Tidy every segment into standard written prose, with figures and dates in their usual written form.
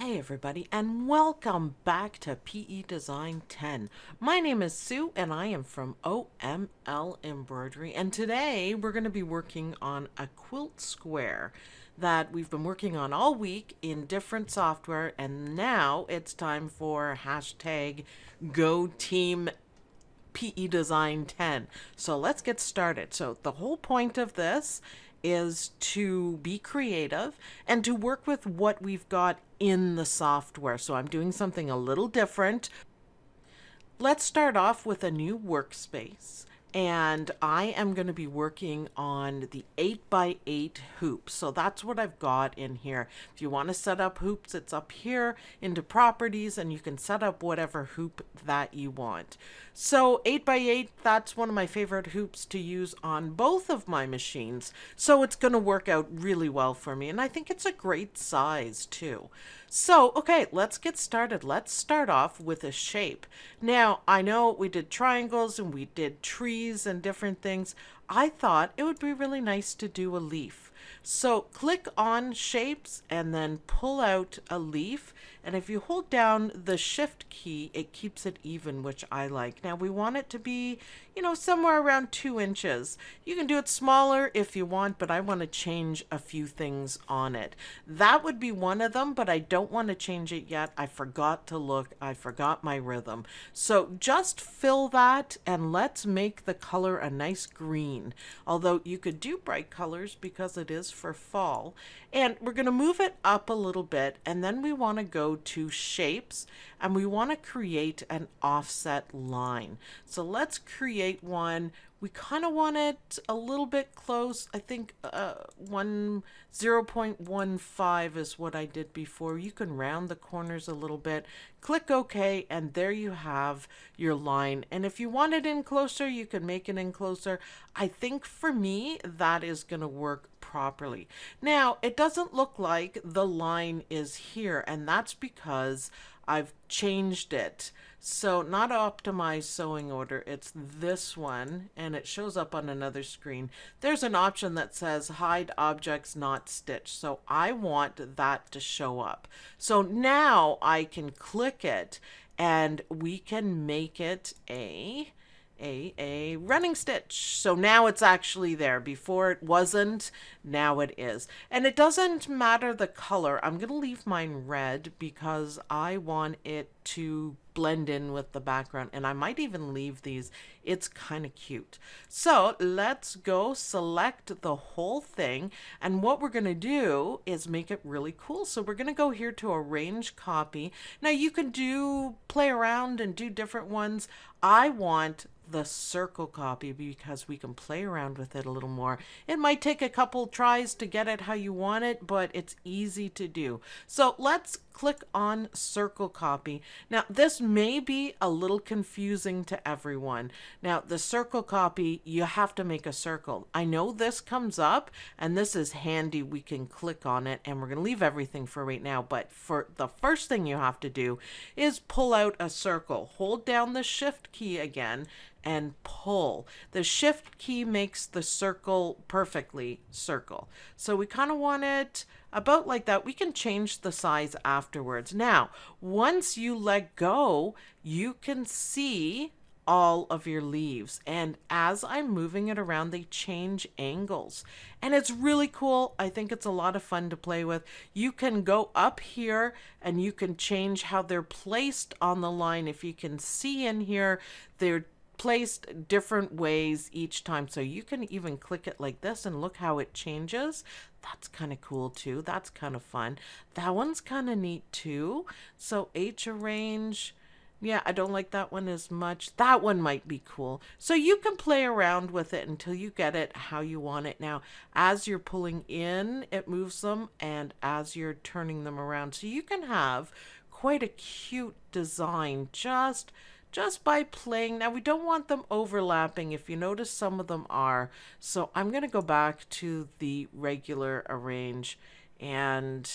Hi everybody and welcome back to PE Design 10. My name is Sue and I am from OML Embroidery, and today we're going to be working on a quilt square that we've been working on all week in different software, and now it's time for hashtag Go Team PE Design 10. So let's get started. So the whole point of this is to be creative and to work with what we've got in the software. So I'm doing something a little different. Let's start off with a new workspace. And I am going to be working on the 8x8 hoops. So that's what I've got in here. If you want to set up hoops, it's up here into properties, and you can set up whatever hoop that you want. So 8x8, that's one of my favorite hoops to use on both of my machines. So it's going to work out really well for me. And I think it's a great size too. So, okay, let's get started. Let's start off with a shape. Now, I know we did triangles and we did trees and different things. I thought it would be really nice to do a leaf. So click on shapes and then pull out a leaf. And if you hold down the shift key, it keeps it even, which I like. Now we want it to be, somewhere around 2 inches. You can do it smaller if you want, but I want to change a few things on it. That would be one of them, but I don't want to change it yet. I forgot to look. I forgot my rhythm. So just fill that and let's make the color a nice green. Although you could do bright colors because it is for fall. And we're going to move it up a little bit, and then we want to go to shapes and we want to create an offset line. So let's create one. We kind of want it a little bit close. I think 0.15 is what I did before. You can round the corners a little bit. Click OK, and there you have your line. And if you want it in closer, you can make it in closer. I think for me, that is going to work properly. Now, it doesn't look like the line is here, and that's because I've changed it. So not optimize sewing order, it's this one, and it shows up on another screen. There's an option that says hide objects not stitched. So I want that to show up. So now I can click it and we can make it a running stitch. So now it's actually there. Before it wasn't, now it is. And it doesn't matter the color. I'm going to leave mine red because I want it to blend in with the background, and I might even leave these. It's kind of cute. So let's go select the whole thing, and what we're going to do is make it really cool. So we're going to go here to arrange copy. Now you can play around and do different ones. I want the circle copy because we can play around with it a little more. It might take a couple tries to get it how you want it, but it's easy to do. So let's click on circle copy. Now this may be a little confusing to everyone. Now the circle copy, you have to make a circle. I know this comes up and this is handy. We can click on it, and we're going to leave everything for right now. But for the first thing you have to do is pull out a circle. Hold down the shift key again and pull. The shift key makes the circle perfectly circle. So we kind of want it about like that. We can change the size afterwards. Now, once you let go, you can see all of your leaves, and as I'm moving it around, they change angles, and it's really cool. I think it's a lot of fun to play with. You can go up here and you can change how they're placed on the line. If you can see in here, they're placed different ways each time. So you can even click it like this and look how it changes. That's kind of cool too. That's kind of fun. That one's kind of neat too. So H arrange. Yeah, I don't like that one as much. That one might be cool. So you can play around with it until you get it how you want it. Now, as you're pulling in, it moves them, and as you're turning them around. So you can have quite a cute design just by playing. Now we don't want them overlapping. If you notice, some of them are. So I'm going to go back to the regular arrange, and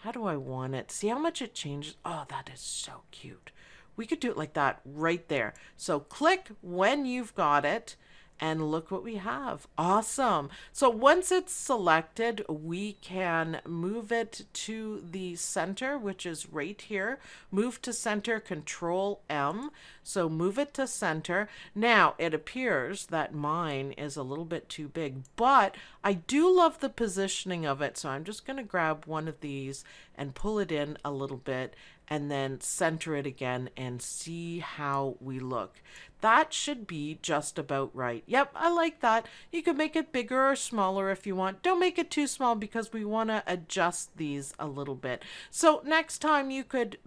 how do I want it? See how much it changes? Oh, that is so cute. We could do it like that right there. So click when you've got it, And look what we have. Awesome. So once it's selected, we can move it to the center, which is right here. Move to center, Control M. So move it to center. Now it appears that mine is a little bit too big, but I do love the positioning of it. So I'm just going to grab one of these and pull it in a little bit and then center it again and see how we look. That should be just about right. Yep, I like that. You can make it bigger or smaller if you want. Don't make it too small because we want to adjust these a little bit. So next time you could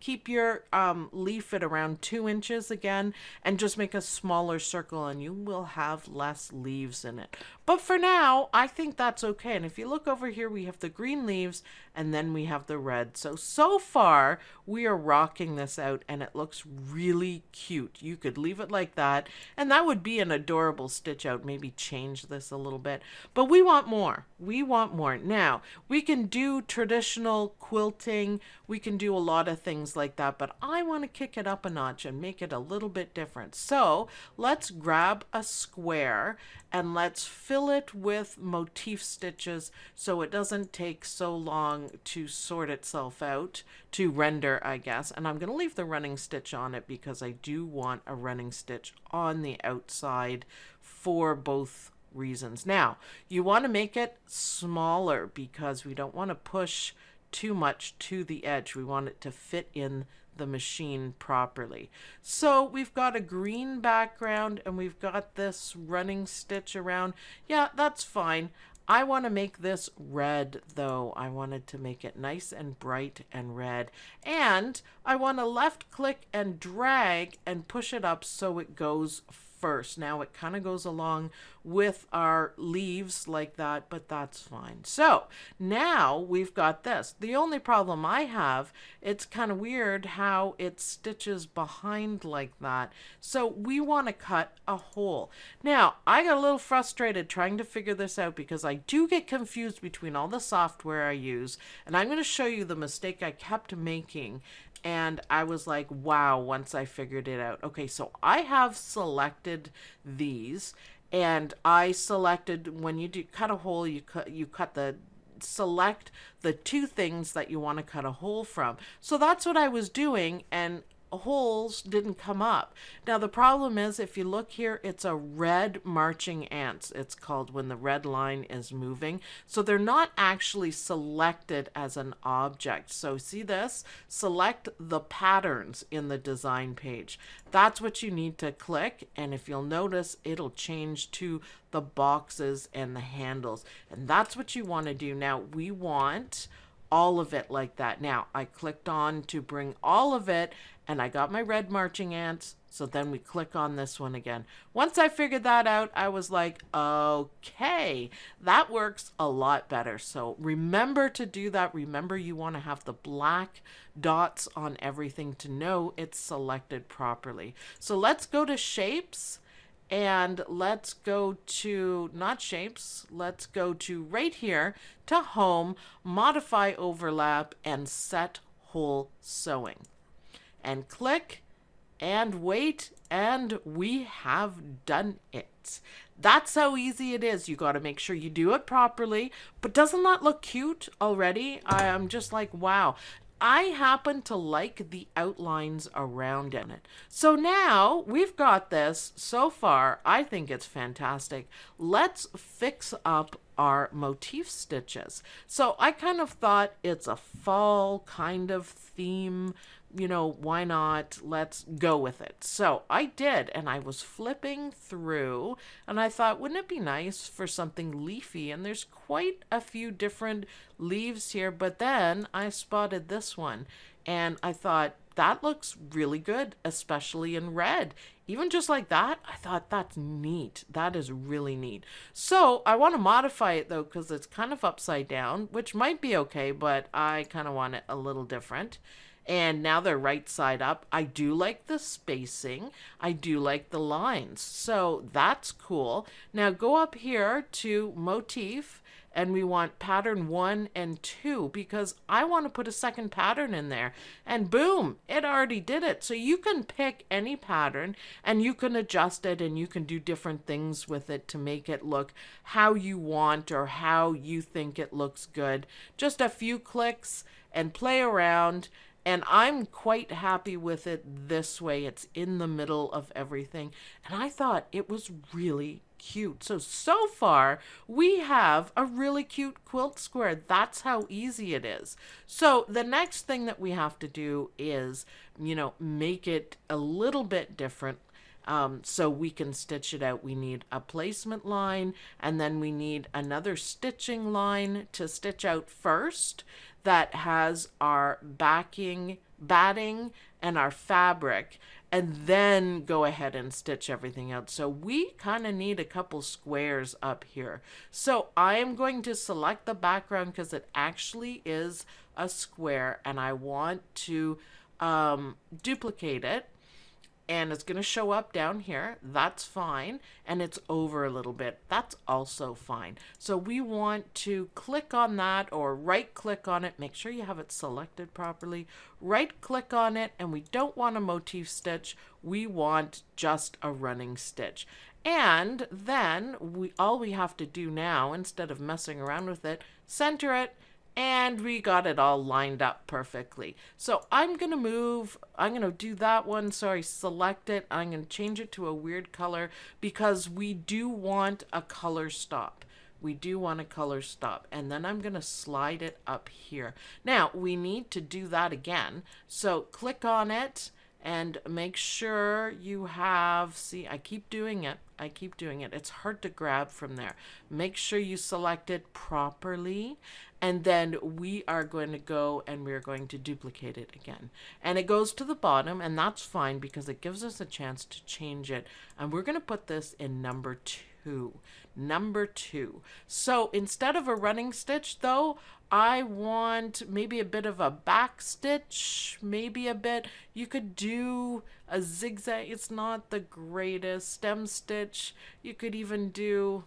keep your leaf at around 2 inches again and just make a smaller circle and you will have less leaves in it. But for now, I think that's okay. And if you look over here, we have the green leaves and then we have the red. So far, we are rocking this out and it looks really cute. You could leave it like that and that would be an adorable stitch out. Maybe change this a little bit, but we want more. We want more. Now, we can do traditional quilting. We can do a lot of things like that, but I want to kick it up a notch and make it a little bit different. So let's grab a square and let's fill it with motif stitches so it doesn't take so long to sort itself out, to render, I guess. And I'm going to leave the running stitch on it because I do want a running stitch on the outside for both reasons. Now, you want to make it smaller because we don't want to push too much to the edge. We want it to fit in the machine properly. So we've got a green background and we've got this running stitch around. Yeah, that's fine. I want to make this red though. I wanted to make it nice and bright and red. And I want to left click and drag and push it up so it goes first. Now it kind of goes along with our leaves like that, but that's fine. So now we've got this. The only problem I have, it's kind of weird how it stitches behind like that. So we want to cut a hole. Now I got a little frustrated trying to figure this out because I do get confused between all the software I use, and I'm going to show you the mistake I kept making. And I was like, wow, once I figured it out. Okay, so I have selected these and I selected when you do cut a hole, select the two things that you want to cut a hole from. So that's what I was doing and holes didn't come up. Now the problem is if you look here, it's a red marching ants. It's called when the red line is moving. So they're not actually selected as an object. So see this? Select the patterns in the design page. That's what you need to click. And if you'll notice, it'll change to the boxes and the handles. And that's what you want to do. Now we want all of it like that. Now I clicked on to bring all of it and I got my red marching ants. So then we click on this one again. Once I figured that out, I was like, okay, that works a lot better. So remember to do that. Remember you want to have the black dots on everything to know it's selected properly. So let's go to shapes. And let's go to, not shapes, let's go to right here to home, modify overlap, and set hole sewing. And click and wait, and we have done it. That's how easy it is. You got to make sure you do it properly. But doesn't that look cute already? I'm just like, wow. I happen to like the outlines around in it. So now we've got this. So far, I think it's fantastic. Let's fix up our motif stitches. So I kind of thought it's a fall kind of theme. You know, why not? Let's go with it. So I did, and I was flipping through, and I thought, wouldn't it be nice for something leafy? And there's quite a few different leaves here, but then I spotted this one, and I thought, that looks really good, especially in red. Even just like that, I thought that's neat. That is really neat. So I want to modify it though, because it's kind of upside down, which might be okay, but I kind of want it a little different. and now they're right side up. I do like the spacing. I do like the lines. So that's cool. Now go up here to Motif, and we want pattern 1 and 2 because I want to put a second pattern in there. And boom, it already did it. So you can pick any pattern and you can adjust it and you can do different things with it to make it look how you want or how you think it looks good. Just a few clicks and play around. And I'm quite happy with it this way. It's in the middle of everything. And I thought it was really cute. So far, we have a really cute quilt square. That's how easy it is. So the next thing that we have to do is, make it a little bit different. So we can stitch it out. We need a placement line, and then we need another stitching line to stitch out first that has our batting and our fabric, and then go ahead and stitch everything out. So we kind of need a couple squares up here. So I am going to select the background because it actually is a square, and I want to duplicate it. And it's going to show up down here. That's fine. And it's over a little bit. That's also fine. So we want to click on that or right click on it. Make sure you have it selected properly. Right click on it. And we don't want a motif stitch. We want just a running stitch. And then all we have to do now, instead of messing around with it, center it. And we got it all lined up perfectly. So I'm going to do that one. Sorry, select it. I'm going to change it to a weird color because we do want a color stop. We do want a color stop. And then I'm going to slide it up here. Now, we need to do that again. So click on it and make sure you have, see, I keep doing it. It's hard to grab from there. Make sure you select it properly. And then we are going to go and we're going to duplicate it again. And it goes to the bottom, and that's fine because it gives us a chance to change it. And we're going to put this in number 2. Number 2. So instead of a running stitch, though, I want maybe a bit of a back stitch, maybe a bit. You could do a zigzag. It's not the greatest. Stem stitch. You could even do,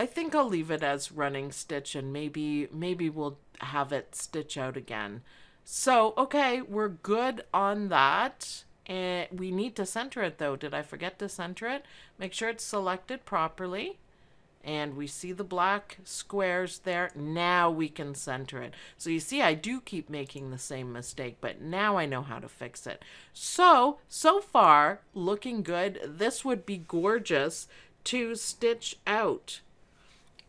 I think I'll leave it as running stitch, and maybe we'll have it stitch out again. So, okay, we're good on that. And we need to center it though. Did I forget to center it? Make sure it's selected properly. And we see the black squares there. Now we can center it. So you see, I do keep making the same mistake, but now I know how to fix it. So far, looking good. This would be gorgeous to stitch out.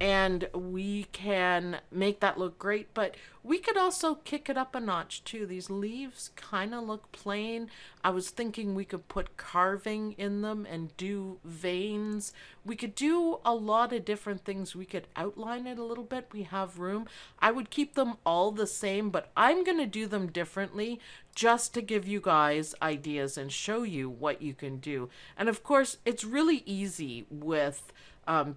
And we can make that look great, but we could also kick it up a notch too. These leaves kind of look plain. I was thinking we could put carving in them and do veins. We could do a lot of different things. We could outline it a little bit. We have room. I would keep them all the same, but I'm going to do them differently just to give you guys ideas and show you what you can do. And of course, it's really easy with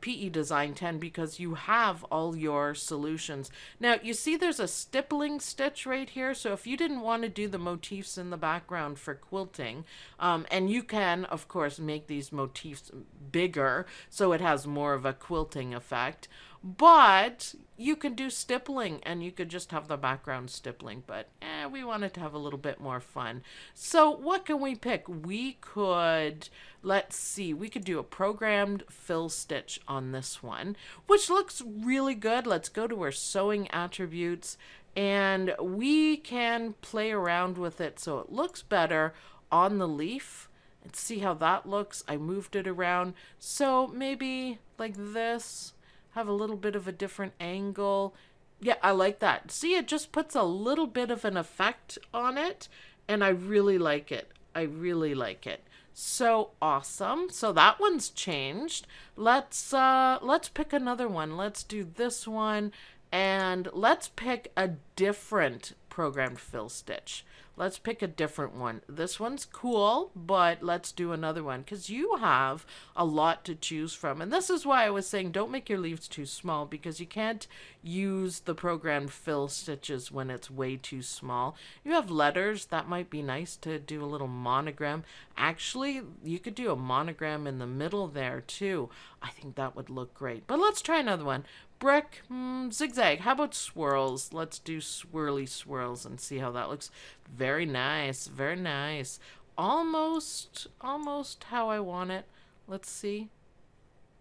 PE Design 10 because you have all your solutions. Now you see there's a stippling stitch right here, so if you didn't want to do the motifs in the background for quilting, and you can of course make these motifs bigger so it has more of a quilting effect, but you can do stippling and you could just have the background stippling, but we wanted to have a little bit more fun. So what can we pick? We could, let's see, we could do a programmed fill stitch on this one, which looks really good. Let's go to our sewing attributes and we can play around with it so it looks better on the leaf. Let's see how that looks. I moved it around. So maybe like this. Have a little bit of a different angle. Yeah, I like that. See, it just puts a little bit of an effect on it, and I really like it. I really like it. So awesome. So that one's changed. Let's pick another one. Let's do this one, and let's pick a different programmed fill stitch. Let's pick a different one. This one's cool, but let's do another one because you have a lot to choose from. And this is why I was saying don't make your leaves too small, because you can't use the programmed fill stitches when it's way too small. You have letters, that might be nice to do a little monogram. Actually, you could do a monogram in the middle there too. I think that would look great. But let's try another one. Brick, zigzag. How about swirls? Let's do swirly swirls and see how that looks. Very nice, very nice. Almost how I want it. Let's see.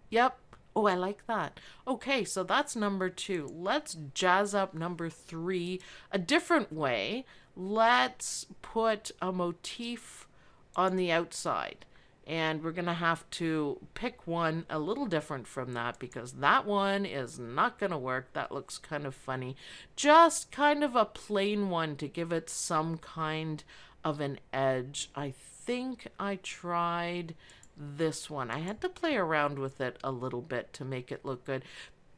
Yep. Oh, I like that. Okay, so that's number 2. Let's jazz up number 3 a different way. Let's put a motif on the outside. And we're going to have to pick one a little different from that, because that one is not going to work. That looks kind of funny. Just kind of a plain one to give it some kind of an edge. I think I tried this one. I had to play around with it a little bit to make it look good.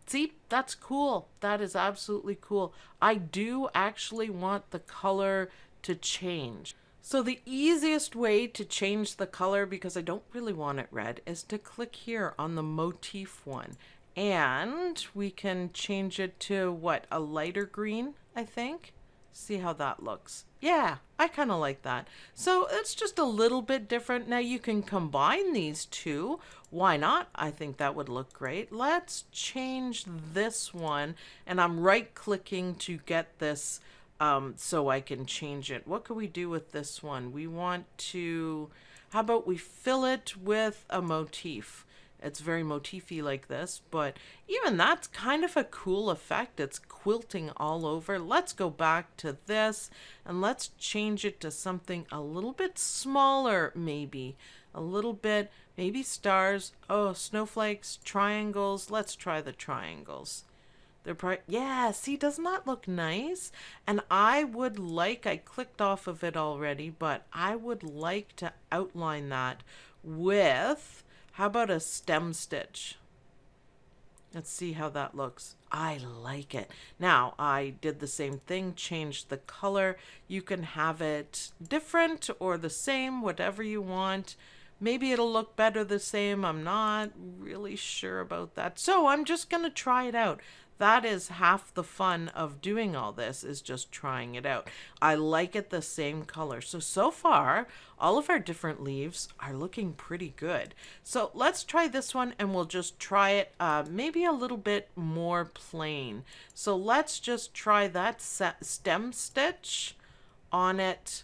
See, that's cool. That is absolutely cool. I do actually want the color to change. So the easiest way to change the color, because I don't really want it red, is to click here on the motif one. And we can change it to what, a lighter green, I think. See how that looks. Yeah, I kind of like that. So it's just a little bit different. Now you can combine these two. Why not? I think that would look great. Let's change this one. And I'm right clicking to get this so I can change it. What could we do with this one? We want to, how about we fill it with a motif? It's very motify like this, but even that's kind of a cool effect. It's quilting all over. Let's go back to this and let's change it to something a little bit smaller, maybe. A little bit, maybe stars. Oh, snowflakes, triangles. Let's try the triangles. They're probably, yeah, see, doesn't that look nice? And I would like, I clicked off of it already, but I would like to outline that with, how about a stem stitch? Let's see how that looks. I like it. Now, I did the same thing, changed the color. You can have it different or the same, whatever you want. Maybe it'll look better the same. I'm not really sure about that. So I'm just going to try it out. That is half the fun of doing all this, is just trying it out. I like it the same color. So far, all of our different leaves are looking pretty good. So let's try this one and we'll just try it maybe a little bit more plain. So let's just try that stem stitch on it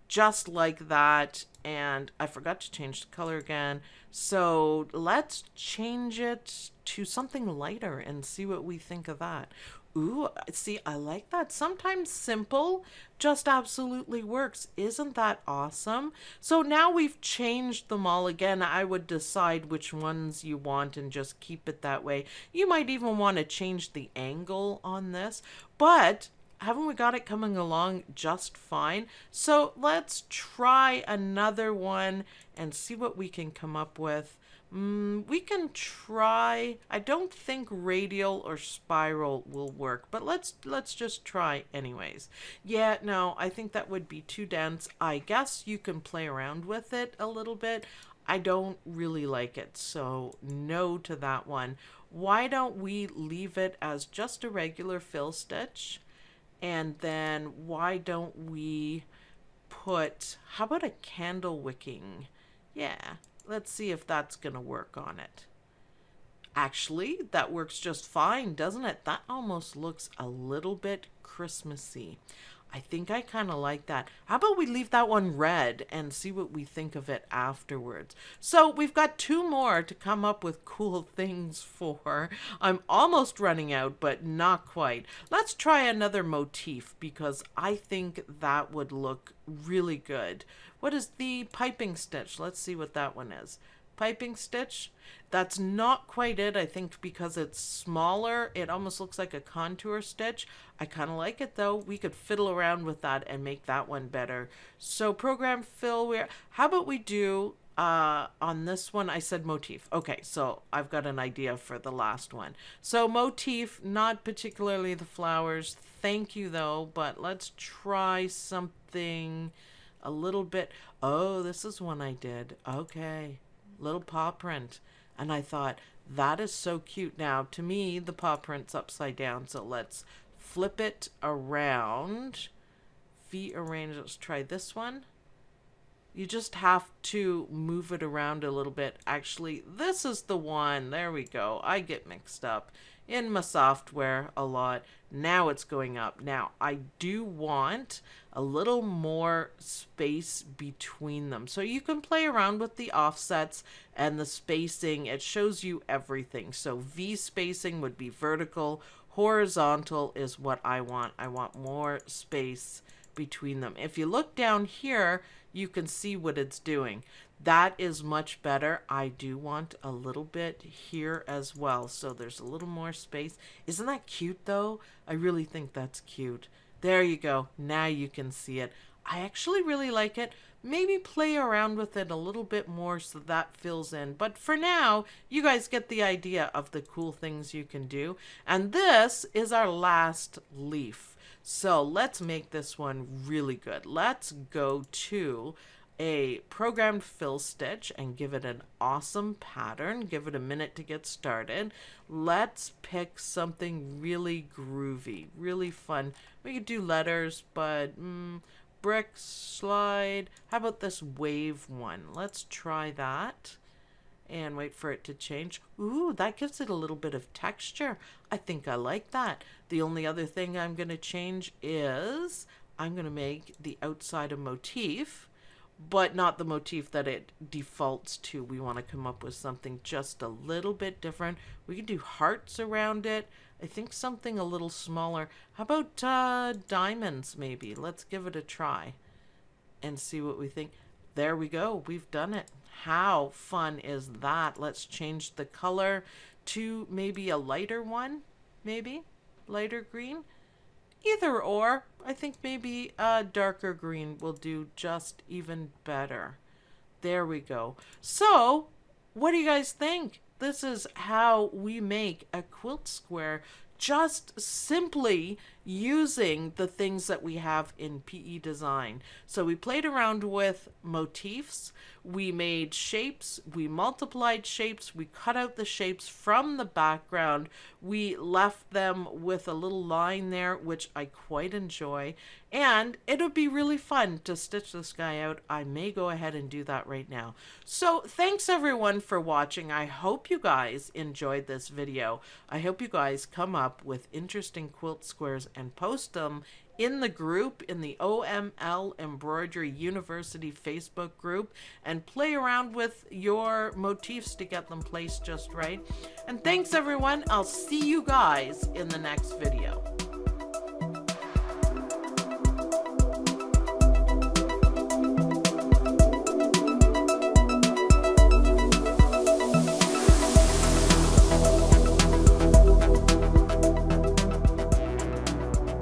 just like that. And I forgot to change the color again. So let's change it to something lighter and see what we think of that. Ooh, see, I like that. Sometimes simple just absolutely works. Isn't that awesome? So now we've changed them all again. I would decide which ones you want and just keep it that way. You might even want to change the angle on this, but haven't we got it coming along just fine? So let's try another one and see what we can come up with. We can try, I don't think radial or spiral will work, but let's just try anyways. Yeah, no, I think that would be too dense. I guess you can play around with it a little bit. I don't really like it, so no to that one. Why don't we leave it as just a regular fill stitch? And then why don't we put, how about a candle wicking? Yeah, let's see if that's going to work on it. Actually, that works just fine, doesn't it? That almost looks a little bit Christmassy. I think I kind of like that. How about we leave that one red and see what we think of it afterwards? So we've got 2 more to come up with cool things for. I'm almost running out, but not quite. Let's try another motif because I think that would look really good. What is the piping stitch? Let's see what that one is. Piping stitch. That's not quite it, I think, because it's smaller. It almost looks like a contour stitch. I kind of like it though. We could fiddle around with that and make that one better. So program fill, how about we do on this one, I said motif. Okay, so I've got an idea for the last one. So motif, not particularly the flowers. Thank you though, but let's try something a little bit. Oh, this is one I did. Okay, little paw print. And I thought, that is so cute. Now, to me, the paw print's upside down, so let's flip it around. Feet arranged. Let's try this one. You just have to move it around a little bit. Actually, this is the one. There we go. I get mixed up in my software a lot. Now it's going up. Now, I do want a little more space between them. So you can play around with the offsets and the spacing. It shows you everything. So V spacing would be vertical. Horizontal is what I want. I want more space between them. If you look down here, you can see what it's doing. That is much better. I do want a little bit here as well, so there's a little more space. Isn't that cute though? I really think that's cute. There you go. Now you can see it. I actually really like it. Maybe play around with it a little bit more so that fills in. But for now, you guys get the idea of the cool things you can do. And this is our last leaf. So let's make this one really good. Let's go to a programmed fill stitch and give it an awesome pattern. Give it a minute to get started. Let's pick something really groovy, really fun. We could do letters, but brick, slide. How about this wave one? Let's try that. And wait for it to change. Ooh, that gives it a little bit of texture. I think I like that. The only other thing I'm going to change is I'm going to make the outside a motif, but not the motif that it defaults to. We want to come up with something just a little bit different. We can do hearts around it. I think something a little smaller. How about diamonds maybe? Let's give it a try and see what we think. There we go. We've done it. How fun is that? Let's change the color to maybe a lighter one, maybe lighter green. Either or. I think maybe a darker green will do just even better. There we go. So, what do you guys think? This is how we make a quilt square, just simply using the things that we have in PE design. So we played around with motifs, we made shapes, we multiplied shapes, we cut out the shapes from the background, we left them with a little line there, which I quite enjoy, and it would be really fun to stitch this guy out. I may go ahead and do that right now. So thanks everyone for watching. I hope you guys enjoyed this video. I hope you guys come up with interesting quilt squares and post them in the group, in the OML Embroidery University Facebook group, and play around with your motifs to get them placed just right. And thanks everyone. I'll see you guys in the next video.